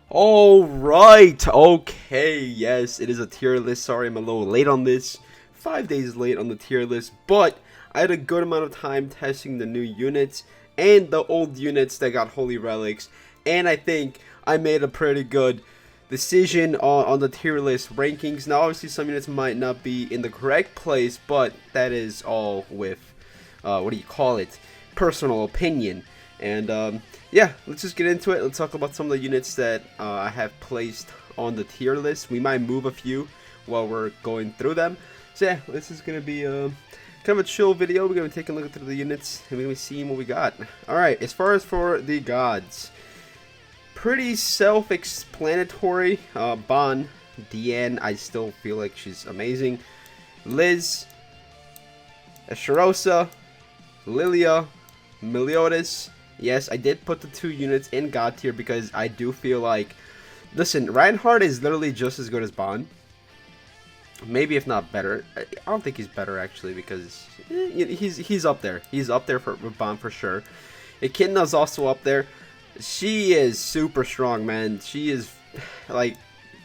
Alright, okay, yes, it is a tier list. Sorry, I'm a little late on this. 5 days late on the tier list, but I had a good amount of time testing the new units and the old units that got holy relics, and I think I made a pretty good decision on the tier list rankings. Now, obviously, some units might not be in the correct place, but that is all with, what do you call it, personal opinion. And yeah, let's just get into it. Let's talk about some of the units that I have placed on the tier list. We might move a few while we're going through them. So yeah, this is going to be kind of a chill video. We're going to take a look at the units and we're going to be seeing what we got. Alright, as far as for the gods, pretty self-explanatory. Bon, Deanne, I still feel like she's amazing. Liz, Escharosa, Lilia, Meliodas. Yes, I did put the two units in God tier because I do feel like, listen, Reinhardt is literally just as good as Bond. Maybe if not better. I don't think he's better actually because he's up there. He's up there with Bond for sure. Echidna's also up there. She is super strong, man. She is like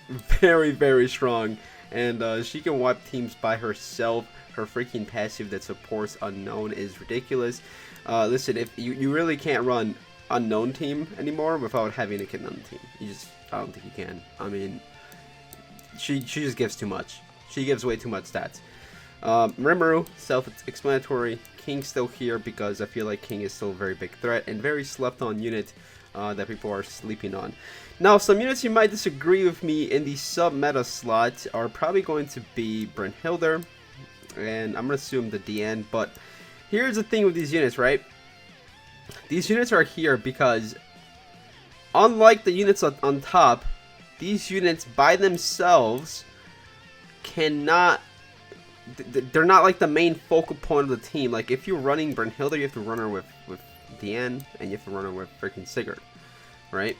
very, very strong, and she can wipe teams by herself. Her freaking passive that supports Unknown is ridiculous. Listen, if you really can't run Unknown team anymore without having a kid on the team. I don't think you can. I mean, she just gives too much. She gives way too much stats. Rimro, self-explanatory. King's still here because I feel like King is still a very big threat and very slept-on unit that people are sleeping on. Now, some units you might disagree with me in the sub-meta slot are probably going to be Brynhildr, and I'm going to assume the DN, but here's the thing with these units, right? These units are here because, unlike the units on top, these units by themselves cannot, they're not like the main focal point of the team. Like, if you're running Brynhildr, you have to run her with Deanne, and you have to run her with freaking Sigurd, right?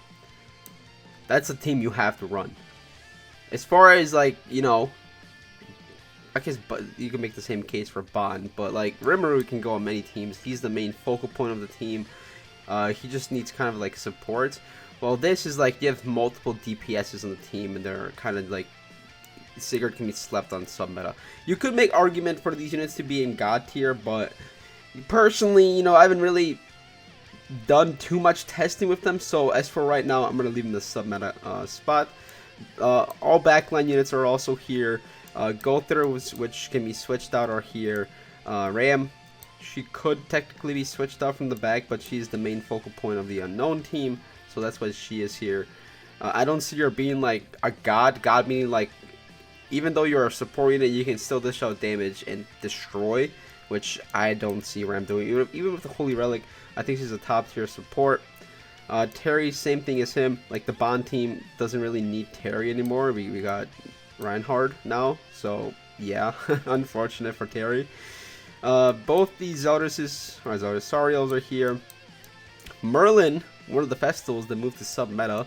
That's a team you have to run. As far as, like, you know, I guess you can make the same case for Bond, but like Rimro can go on many teams. He's the main focal point of the team. He just needs kind of like support. Well, this is like you have multiple DPSs on the team, and they're kind of like Sigurd can be slept on sub meta. You could make argument for these units to be in God tier, but personally, you know, I haven't really done too much testing with them. So as for right now, I'm gonna leave them in the sub meta spot. All backline units are also here. Go-through, which can be switched out, are here. Ram, she could technically be switched out from the back, but she's the main focal point of the Unknown team, so that's why she is here. I don't see her being like a god. God meaning like, even though you're a support unit, you can still dish out damage and destroy, which I don't see Ram doing. Even with the Holy Relic, I think she's a top tier support. Terry, same thing as him. Like, the Bond team doesn't really need Terry anymore. We got Reinhardt now, so yeah, unfortunate for Terry. Both the Zariels are here. Merlin, one of the festivals that moved to sub-meta.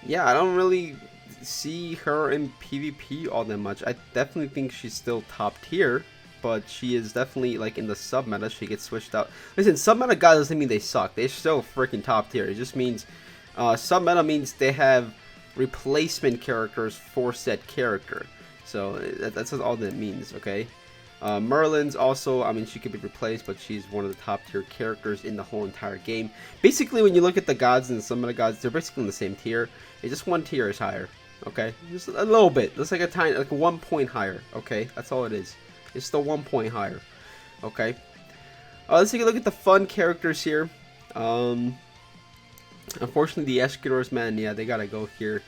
Yeah, I don't really see her in PvP all that much. I definitely think she's still top tier, but she is definitely like in the sub-meta. She gets switched out. Listen, sub-meta guys doesn't mean they suck. They're still freaking top tier. It just means sub-meta means they have replacement characters for said character, so that's all that means. Okay, Merlin's also, I mean, she could be replaced, but she's one of the top tier characters in the whole entire game. Basically, when you look at the gods and some of the gods, they're basically in the same tier. It's just one tier is higher. Okay, just a little bit. It's like a tiny, like 1 point higher. Okay, that's all it is. It's still 1 point higher. Okay, let's take a look at the fun characters here. Unfortunately, the Eskidors, man, yeah, they gotta go here.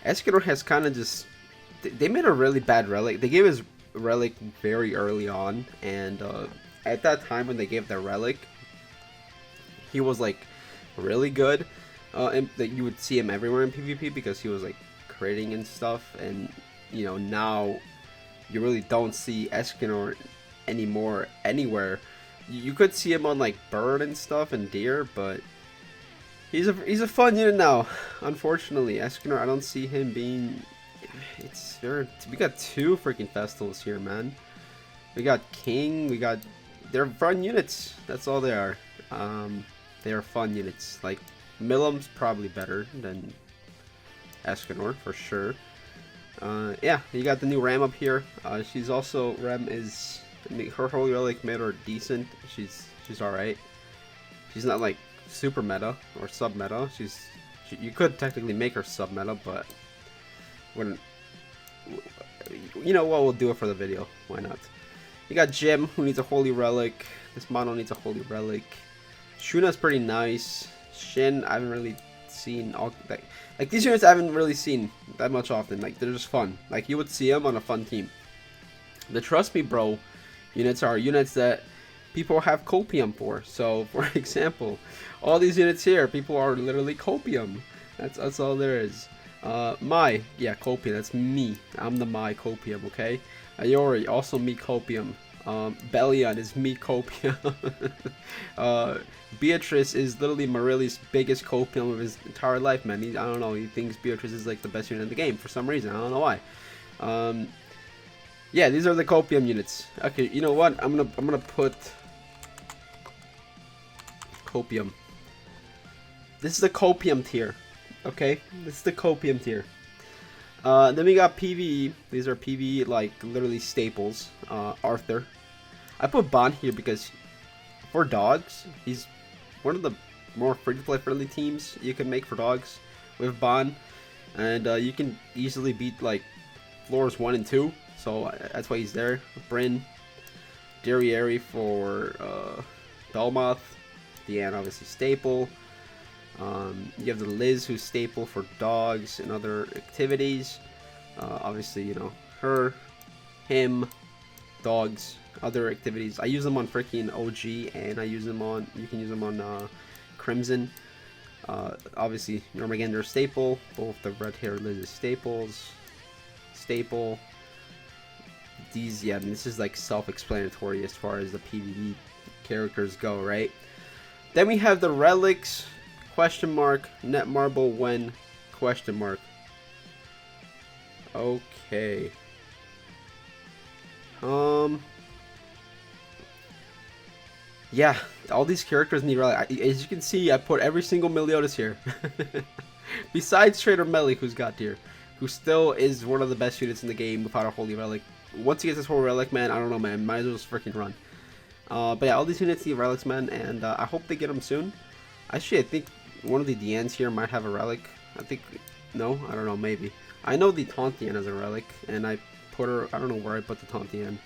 Eskidor has kind of just, they made a really bad relic. They gave his relic very early on, and at that time when they gave the relic, he was like really good, and that you would see him everywhere in PvP because he was like critting and stuff. And you know, now you really don't see Eskidor anymore anywhere. You could see him on like bird and stuff and deer, but he's a fun unit now. Unfortunately, Eskidor, I don't see him being. We got two freaking festivals here, man. We got King. They're fun units. That's all they are. They are fun units. Like Milam's probably better than Escanor for sure. Yeah, you got the new Ram up here. She's also Ram is her Holy Relic meta are decent. She's alright. She's not like super meta or sub meta. You could technically make her sub meta, but wouldn't. You know what? We'll do it for the video. Why not? You got Jim, who needs a Holy Relic. This mono needs a Holy Relic. Shuna's pretty nice. Shin, I haven't really seen all like these units. I haven't really seen that much often. Like they're just fun. Like you would see them on a fun team. The Trust Me Bro units are units that people have copium for. So, for example, all these units here, people are literally copium. That's all there is. Copium, that's me. I'm the my copium, okay? Ayori, also me copium. Bellion is me copium. Beatrice is literally Marili's biggest copium of his entire life, man. I don't know, he thinks Beatrice is like the best unit in the game for some reason. I don't know why. Yeah, these are the copium units. Okay, you know what? I'm gonna put copium. This is the copium tier. Okay, this is the copium tier. Then we got PvE. These are PvE, like literally staples. Arthur. I put Bond here because for dogs, he's one of the more free-to-play friendly teams you can make for dogs with Bond, and you can easily beat like floors 1 and 2. So that's why he's there. Bryn, Derriere for Belmont. Deanne obviously staple. You have the Liz who's staple for dogs and other activities. Obviously, you know, her, him, dogs, other activities. I use them on freaking OG, and I use them on, you can use them on Crimson. Obviously, Normagander staple. Both the red hair Liz is staple. These, yeah, I mean, this is like self-explanatory as far as the PvE characters go, right? Then we have the relics. Question mark, net marble when, question mark. Okay. Yeah, all these characters need relic. As you can see, I put every single Meliodas here. Besides Trader Melly, who's got here. Who still is one of the best units in the game without a Holy Relic. Once he gets this Holy Relic, man, I don't know, man. Might as well just freaking run. But yeah, all these units need relics, man. And I hope they get them soon. Actually, I think one of the Deannes here might have a relic. I think, no, I don't know, maybe. I know the Tontian has a relic, and I put her, I don't know where I put the Tontian.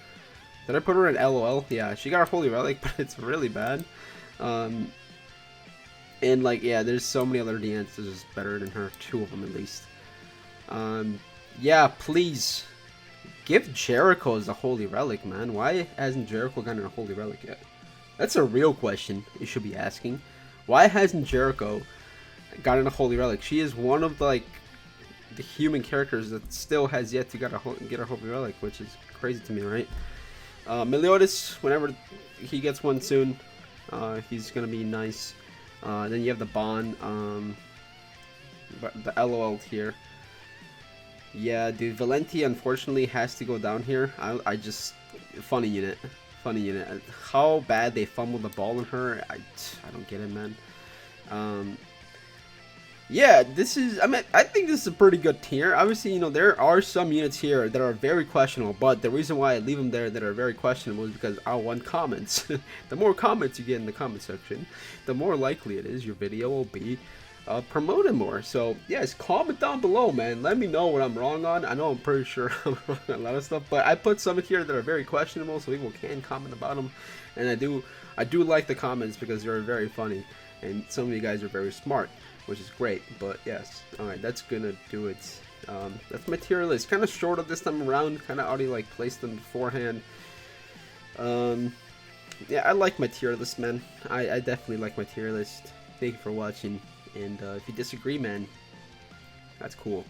Did I put her in LOL? Yeah, she got a Holy Relic, but it's really bad. And like, yeah, there's so many other Deannes that is better than her, 2 of them at least. Yeah, please, give Jericho as a Holy Relic, man. Why hasn't Jericho gotten a Holy Relic yet? That's a real question you should be asking. Why hasn't Jericho gotten a Holy Relic? She is one of the the human characters that still has yet to get a Holy Relic, which is crazy to me, right? Meliodas, whenever he gets one soon, he's gonna be nice. Then you have the Bond, the LOL tier. Yeah, dude, Valenti unfortunately has to go down here. I just funny unit. How bad they fumbled the ball in her, I don't get it, man. Yeah, this is, I mean, I think this is a pretty good tier. Obviously, you know, there are some units here that are very questionable, but the reason why I leave them there that are very questionable is because I want comments. The more comments you get in the comment section, the more likely it is your video will be promoted more. So yes, comment down below, man. Let me know what I'm wrong on. I know I'm pretty sure I'm wrong on a lot of stuff, but I put some here that are very questionable, so people can comment about them. And I do like the comments because they're very funny, and some of you guys are very smart, which is great. But yes, all right, that's gonna do it. That's my tier list. Kind of shorter this time around. Kind of already like placed them beforehand. Yeah, I like my tier list, man. I definitely like my tier list. Thank you for watching. And if you disagree, man, that's cool.